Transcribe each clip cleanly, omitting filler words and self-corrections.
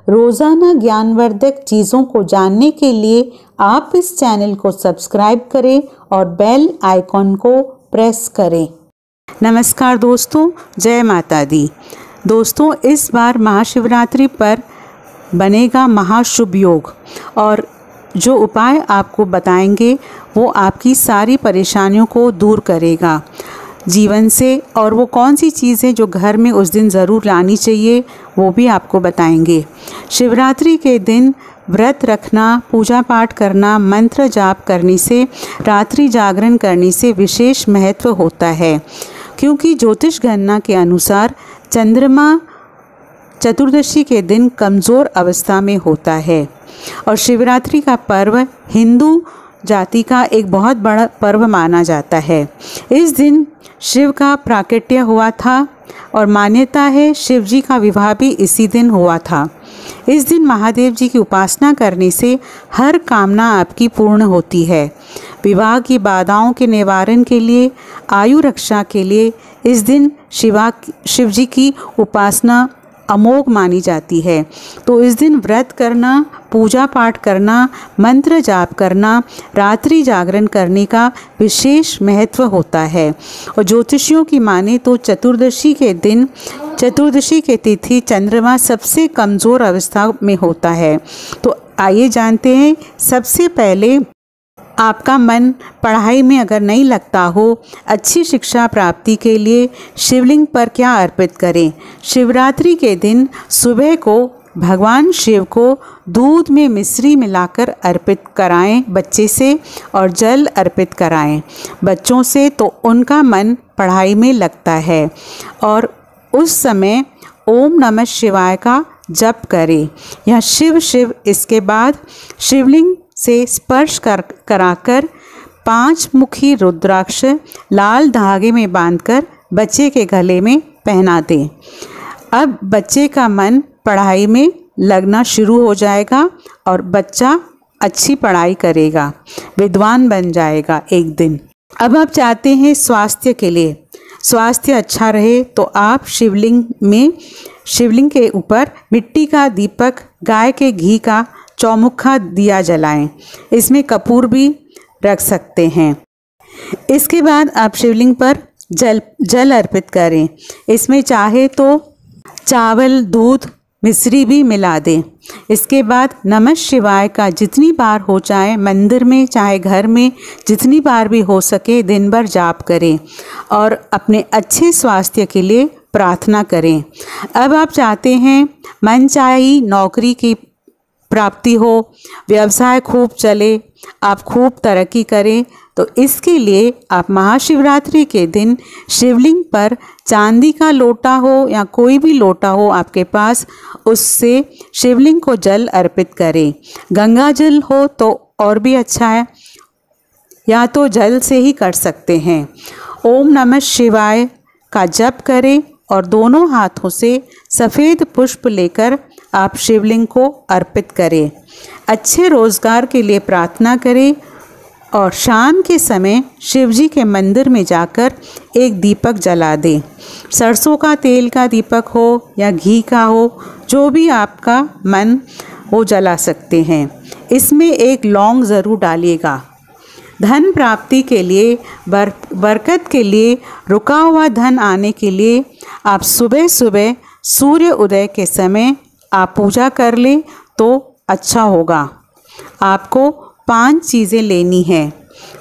रोज़ाना ज्ञानवर्धक चीज़ों को जानने के लिए आप इस चैनल को सब्सक्राइब करें और बेल आइकॉन को प्रेस करें। नमस्कार दोस्तों, जय माता दी। दोस्तों, इस बार महाशिवरात्रि पर बनेगा महाशुभ योग और जो उपाय आपको बताएंगे वो आपकी सारी परेशानियों को दूर करेगा जीवन से। और वो कौन सी चीज़ है जो घर में उस दिन ज़रूर लानी चाहिए वो भी आपको बताएंगे। शिवरात्रि के दिन व्रत रखना, पूजा पाठ करना, मंत्र जाप करने से, रात्रि जागरण करने से विशेष महत्व होता है, क्योंकि ज्योतिष गणना के अनुसार चंद्रमा चतुर्दशी के दिन कमज़ोर अवस्था में होता है और शिवरात्रि का पर्व हिंदू जाति का एक बहुत बड़ा पर्व माना जाता है। इस दिन शिव का प्राकट्य हुआ था और मान्यता है शिव जी का विवाह भी इसी दिन हुआ था। इस दिन महादेव जी की उपासना करने से हर कामना आपकी पूर्ण होती है। विवाह की बाधाओं के निवारण के लिए, आयु रक्षा के लिए इस दिन शिव जी की उपासना अमोघ मानी जाती है। तो इस दिन व्रत करना, पूजा पाठ करना, मंत्र जाप करना, रात्रि जागरण करने का विशेष महत्व होता है। और ज्योतिषियों की माने तो चतुर्दशी के दिन, चतुर्दशी के तिथि चंद्रमा सबसे कमज़ोर अवस्था में होता है। तो आइए जानते हैं। सबसे पहले आपका मन पढ़ाई में अगर नहीं लगता हो, अच्छी शिक्षा प्राप्ति के लिए शिवलिंग पर क्या अर्पित करें। शिवरात्रि के दिन सुबह को भगवान शिव को दूध में मिश्री मिलाकर अर्पित कराएं बच्चे से, और जल अर्पित कराएं बच्चों से, तो उनका मन पढ़ाई में लगता है। और उस समय ओम नमः शिवाय का जप करें या शिव शिव। इसके बाद शिवलिंग से स्पर्श कराकर 5 मुखी रुद्राक्ष लाल धागे में बांधकर बच्चे के गले में पहना दें। अब बच्चे का मन पढ़ाई में लगना शुरू हो जाएगा और बच्चा अच्छी पढ़ाई करेगा, विद्वान बन जाएगा एक दिन। अब आप चाहते हैं स्वास्थ्य के लिए स्वास्थ्य अच्छा रहे, तो आप शिवलिंग के ऊपर मिट्टी का दीपक, गाय के घी का चौमुखा दिया जलाएं। इसमें कपूर भी रख सकते हैं। इसके बाद आप शिवलिंग पर जल अर्पित करें। इसमें चाहे तो चावल, दूध, मिश्री भी मिला दें। इसके बाद नमः शिवाय का जितनी बार हो जाए, मंदिर में चाहे घर में जितनी बार भी हो सके दिन भर जाप करें और अपने अच्छे स्वास्थ्य के लिए प्रार्थना करें। अब आप चाहते हैं मनचाही नौकरी की प्राप्ति हो, व्यवसाय खूब चले, आप खूब तरक्की करें, तो इसके लिए आप महाशिवरात्रि के दिन शिवलिंग पर चांदी का लोटा हो या कोई भी लोटा हो आपके पास, उससे शिवलिंग को जल अर्पित करें। गंगा जल हो तो और भी अच्छा है, या तो जल से ही कर सकते हैं। ओम नमः शिवाय का जप करें और दोनों हाथों से सफ़ेद पुष्प लेकर आप शिवलिंग को अर्पित करें। अच्छे रोज़गार के लिए प्रार्थना करें और शाम के समय शिवजी के मंदिर में जाकर एक दीपक जला दें। सरसों का तेल का दीपक हो या घी का हो, जो भी आपका मन वो जला सकते हैं। इसमें एक लौंग ज़रूर डालिएगा। धन प्राप्ति के लिए, बरकत के लिए, रुका हुआ धन आने के लिए आप सुबह सुबह सूर्य उदय के समय आप पूजा कर लें तो अच्छा होगा। आपको 5 चीज़ें लेनी हैं: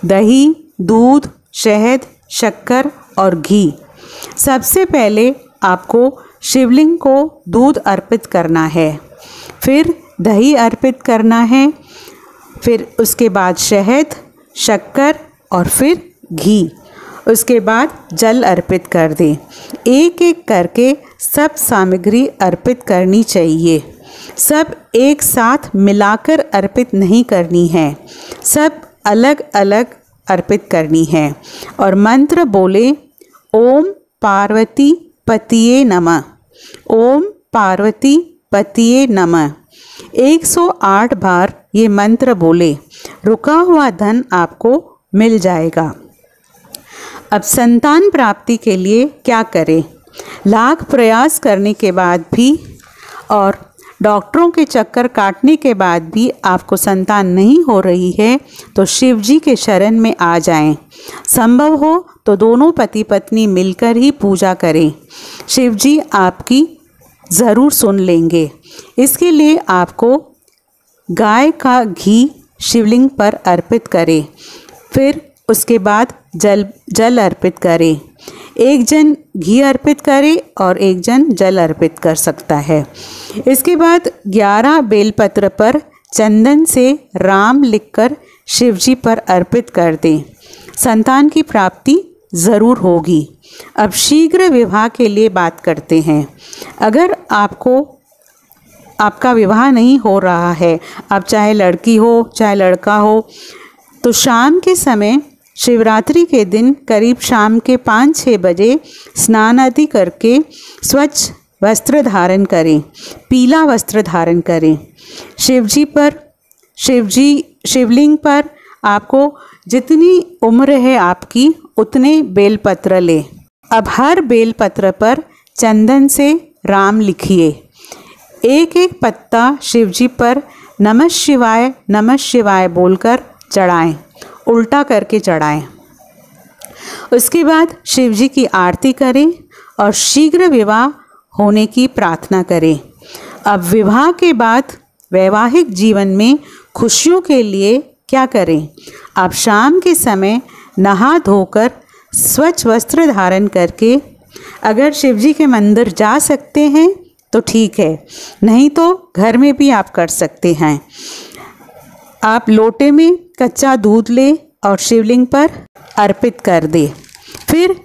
दही, दूध, शहद, शक्कर और घी। सबसे पहले आपको शिवलिंग को दूध अर्पित करना है, फिर दही अर्पित करना है, फिर उसके बाद शहद, शक्कर और फिर घी। उसके बाद जल अर्पित कर दें। एक एक करके सब सामग्री अर्पित करनी चाहिए। सब एक साथ मिलाकर अर्पित नहीं करनी है, सब अलग अलग अर्पित करनी है। और मंत्र बोले ओम पार्वती पतिये नमः, ओम पार्वती पतिये नमः। 108 बार ये मंत्र बोले, रुका हुआ धन आपको मिल जाएगा। अब संतान प्राप्ति के लिए क्या करें? लाख प्रयास करने के बाद भी और डॉक्टरों के चक्कर काटने के बाद भी आपको संतान नहीं हो रही है तो शिव जी के शरण में आ जाएं। संभव हो तो दोनों पति पत्नी मिलकर ही पूजा करें, शिव जी आपकी ज़रूर सुन लेंगे। इसके लिए आपको गाय का घी शिवलिंग पर अर्पित करें, फिर उसके बाद जल अर्पित करें। एक जन घी अर्पित करे और एक जन जल अर्पित कर सकता है। इसके बाद 11 बेलपत्र पर चंदन से राम लिखकर शिव जी पर अर्पित कर दें। संतान की प्राप्ति ज़रूर होगी। अब शीघ्र विवाह के लिए बात करते हैं। अगर आपका विवाह नहीं हो रहा है, अब चाहे लड़की हो चाहे लड़का हो, तो शाम के समय शिवरात्रि के दिन करीब शाम के 5-6 बजे स्नान आदि करके स्वच्छ वस्त्र धारण करें, पीला वस्त्र धारण करें। शिवलिंग पर आपको जितनी उम्र है आपकी उतने बेलपत्र लें। अब हर बेलपत्र पर चंदन से राम लिखिए। एक एक पत्ता शिवजी पर नमः शिवाय बोलकर चढ़ाएं, उल्टा करके चढ़ाएं। उसके बाद शिवजी की आरती करें और शीघ्र विवाह होने की प्रार्थना करें। अब विवाह के बाद वैवाहिक जीवन में खुशियों के लिए क्या करें? आप शाम के समय नहा धोकर स्वच्छ वस्त्र धारण करके अगर शिवजी के मंदिर जा सकते हैं तो ठीक है, नहीं तो घर में भी आप कर सकते हैं। आप लोटे में कच्चा दूध ले और शिवलिंग पर अर्पित कर दे। फिर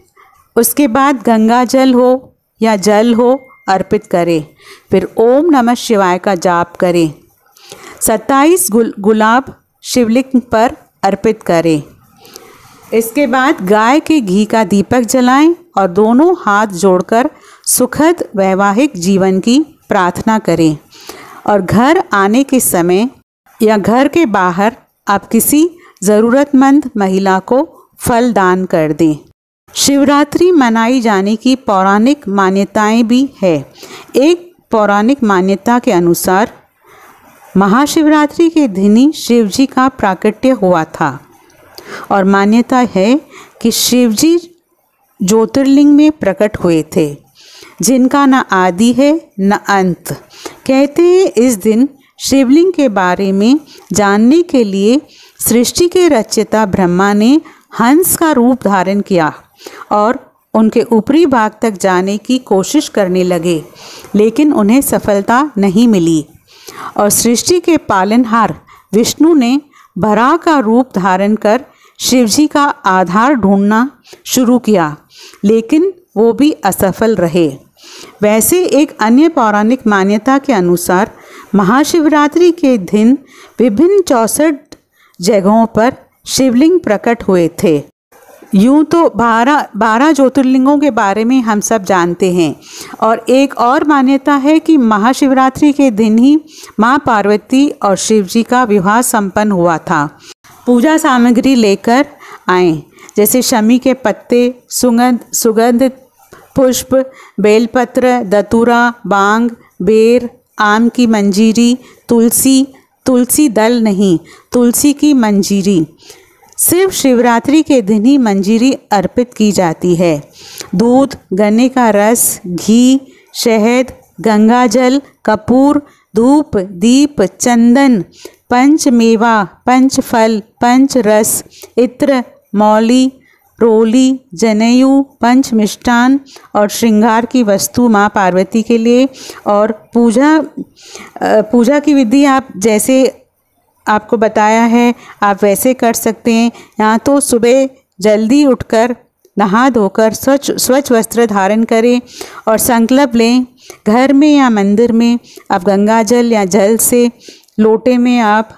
उसके बाद गंगा जल हो या जल हो अर्पित करें। फिर ओम नमः शिवाय का जाप करें। 27 गुलाब शिवलिंग पर अर्पित करें। इसके बाद गाय के घी का दीपक जलाएं और दोनों हाथ जोड़कर सुखद वैवाहिक जीवन की प्रार्थना करें। और घर आने के समय या घर के बाहर आप किसी ज़रूरतमंद महिला को फल दान कर दें। शिवरात्रि मनाई जाने की पौराणिक मान्यताएं भी है। एक पौराणिक मान्यता के अनुसार महाशिवरात्रि के दिन ही शिवजी का प्राकट्य हुआ था और मान्यता है कि शिवजी ज्योतिर्लिंग में प्रकट हुए थे जिनका न आदि है न अंत। कहते हैं इस दिन शिवलिंग के बारे में जानने के लिए सृष्टि के रचयिता ब्रह्मा ने हंस का रूप धारण किया और उनके ऊपरी भाग तक जाने की कोशिश करने लगे, लेकिन उन्हें सफलता नहीं मिली। और सृष्टि के पालनहार विष्णु ने बराह का रूप धारण कर शिवजी का आधार ढूंढना शुरू किया, लेकिन वो भी असफल रहे। वैसे एक अन्य पौराणिक मान्यता के अनुसार महाशिवरात्रि के दिन विभिन्न 64 जगहों पर शिवलिंग प्रकट हुए थे। यूँ तो 12 ज्योतिर्लिंगों के बारे में हम सब जानते हैं। और एक और मान्यता है कि महाशिवरात्रि के दिन ही माँ पार्वती और शिवजी का विवाह संपन्न हुआ था। पूजा सामग्री लेकर आएं, जैसे शमी के पत्ते, सुगंधित पुष्प, बेलपत्र, दतूरा, बांग, बेर, आम की मंजीरी, तुलसी दल नहीं, तुलसी की मंजीरी। सिर्फ शिवरात्रि के दिन ही मंजीरी अर्पित की जाती है। दूध, गन्ने का रस, घी, शहद, गंगाजल, कपूर, धूप, दीप, चंदन, पंचमेवा, पंचफल, पंचरस, इत्र, मौली, रोली, जनेऊ, पंच मिष्टान और श्रृंगार की वस्तु माँ पार्वती के लिए। और पूजा की विधि आप जैसे आपको बताया है आप वैसे कर सकते हैं। यहाँ तो सुबह जल्दी उठकर नहा धोकर स्वच्छ वस्त्र धारण करें और संकल्प लें। घर में या मंदिर में आप गंगा जल या जल से लोटे में आप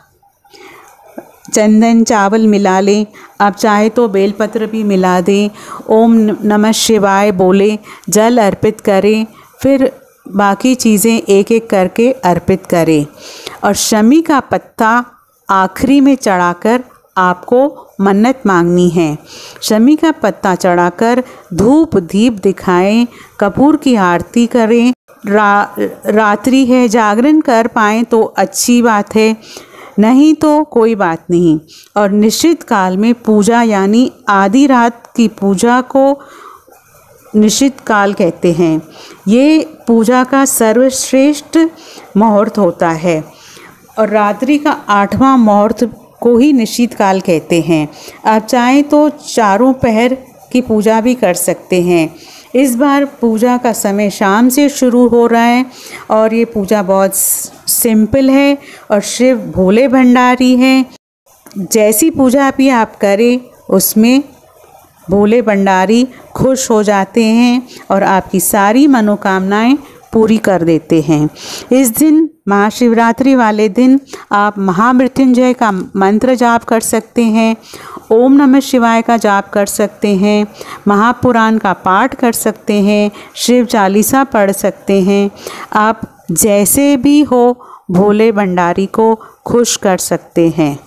चंदन चावल मिला लें। आप चाहे तो बेलपत्र भी मिला दें। ओम नमः शिवाय बोले, जल अर्पित करें, फिर बाकी चीज़ें एक एक करके अर्पित करें। और शमी का पत्ता आखिरी में चढ़ाकर आपको मन्नत मांगनी है। शमी का पत्ता चढ़ाकर धूप दीप दिखाएं, कपूर की आरती करें रात्रि है, जागरण कर पाएँ तो अच्छी बात है, नहीं तो कोई बात नहीं। और निश्चित काल में पूजा यानी आधी रात की पूजा को निश्चित काल कहते हैं। ये पूजा का सर्वश्रेष्ठ मुहूर्त होता है और रात्रि का 8वां मुहूर्त को ही निश्चित काल कहते हैं। आप चाहें तो चारों पहर की पूजा भी कर सकते हैं। इस बार पूजा का समय शाम से शुरू हो रहा है और ये पूजा बहुत सिंपल है और शिव भोले भंडारी हैं। जैसी पूजा भी आप करें उसमें भोले भंडारी खुश हो जाते हैं और आपकी सारी मनोकामनाएं पूरी कर देते हैं। इस दिन महाशिवरात्रि वाले दिन आप महामृत्युंजय का मंत्र जाप कर सकते हैं, ओम नमः शिवाय का जाप कर सकते हैं, महापुराण का पाठ कर सकते हैं, शिव चालीसा पढ़ सकते हैं। आप जैसे भी हो भोले भंडारी को खुश कर सकते हैं।